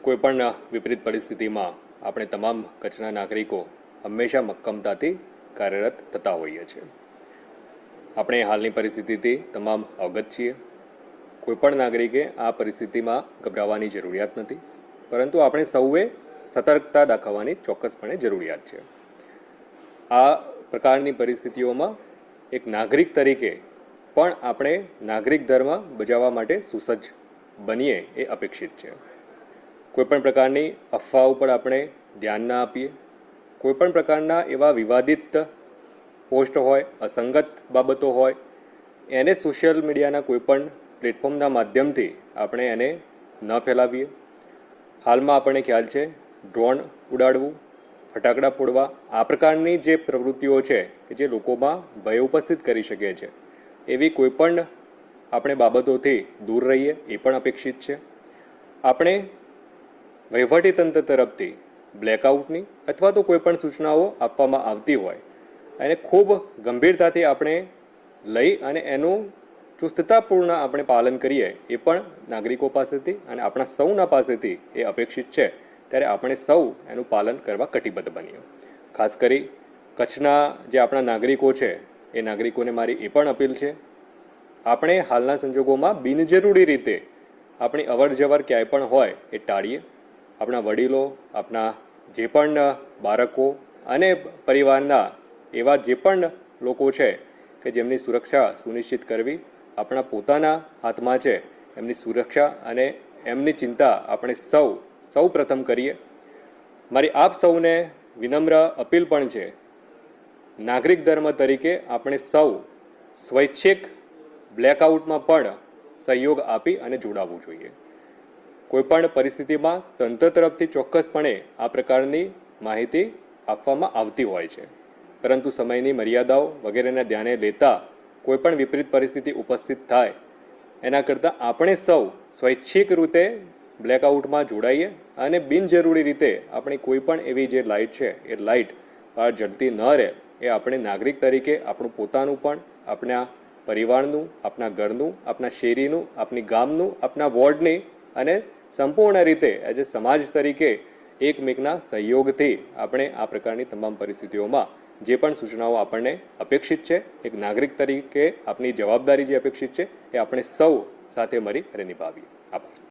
કોઈપણ વિપરીત પરિસ્થિતિમાં આપણે તમામ કચ્છના નાગરિકો હંમેશા મક્કમતાથી કાર્યરત થતા હોઈએ છીએ. આપણે હાલની પરિસ્થિતિથી તમામ અવગત છીએ. કોઈપણ નાગરિકે આ પરિસ્થિતિમાં ગભરાવાની જરૂરિયાત નથી, પરંતુ આપણે સૌએ સતર્કતા દાખવવાની ચોક્કસપણે જરૂરિયાત છે. આ પ્રકારની પરિસ્થિતિઓમાં એક નાગરિક તરીકે પણ આપણે નાગરિક ધર્મ બજાવવા માટે સુસજ્જ બનીએ એ અપેક્ષિત છે. કોઈપણ પ્રકારની અફવા ઉપર આપણે ધ્યાન ના આપીએ. કોઈપણ પ્રકારના એવા વિવાદિત પોસ્ટ હોય, અસંગત બાબતો હોય, એને સોશિયલ મીડિયાના કોઈપણ પ્લેટફોર્મના માધ્યમથી આપણે એને ન ફેલાવીએ. હાલમાં આપણને ખ્યાલ છે, ડ્રોન ઉડાડવું, ફટાકડા ફોડવા, આ પ્રકારની જે પ્રવૃત્તિઓ છે કે જે લોકોમાં ભય ઉપસ્થિત કરી શકે છે, એવી કોઈપણ આપણે બાબતોથી દૂર રહીએ એ પણ અપેક્ષિત છે. આપણે વહીવટીતંત્ર તરફથી બ્લેકઆઉટની અથવા તો કોઈપણ સૂચનાઓ આપવામાં આવતી હોય એને ખૂબ ગંભીરતાથી આપણે લઈ અને એનું ચુસ્તતાપૂર્ણ આપણે પાલન કરીએ એ પણ નાગરિકો પાસેથી અને આપણા સૌના પાસેથી એ અપેક્ષિત છે. ત્યારે આપણે સૌ એનું પાલન કરવા કટિબદ્ધ બનીએ. ખાસ કરી કચ્છના જે આપણા નાગરિકો છે એ નાગરિકોને મારી એ પણ અપીલ છે, આપણે હાલના સંજોગોમાં બિનજરૂરી રીતે આપણી અવર જવર ક્યાંય પણ હોય એ ટાળીએ. આપણા વડીલો, આપણા જે પણ બાળકો અને પરિવારના એવા જે પણ લોકો છે કે જેમની સુરક્ષા સુનિશ્ચિત કરવી આપણા પોતાના હાથમાં છે. એમની સુરક્ષા અને એમની ચિંતા આપણે સૌ પ્રથમ કરીએ. મારી આપ સૌને વિનમ્ર અપીલ પણ છે, નાગરિક ધર્મ તરીકે આપણે સૌ સ્વૈચ્છિક બ્લેકઆઉટમાં પણ સહયોગ આપી અને જોડાવવું જોઈએ. કોઈપણ પરિસ્થિતિમાં તંત્ર તરફથી ચોક્કસપણે આ પ્રકારની માહિતી આપવામાં આવતી હોય છે, પરંતુ સમયની મર્યાદાઓ વગેરેને ધ્યાને લેતા કોઈપણ વિપરીત પરિસ્થિતિ ઉપસ્થિત થાય એના કરતાં આપણે સૌ સ્વૈચ્છિક રીતે બ્લેકઆઉટમાં જોડાઈએ અને બિનજરૂરી રીતે આપણી કોઈપણ એવી જે લાઇટ છે એ લાઇટ બહાર જળતી ન રહે એ આપણે નાગરિક તરીકે આપણું પોતાનું પણ, આપણા પરિવારનું, આપણા ઘરનું, આપણા શેરીનું, આપણી ગામનું, આપણા વોર્ડની અને સંપૂર્ણ રીતે એઝ એ સમાજ તરીકે એકમેકના સહયોગથી આપણે આ પ્રકારની તમામ પરિસ્થિતિઓમાં જે પણ સૂચનાઓ આપણને અપેક્ષિત છે, એક નાગરિક તરીકે આપણી જવાબદારી જે અપેક્ષિત છે એ આપણે સૌ સાથે મળી અને નિભાવીએ. આભાર.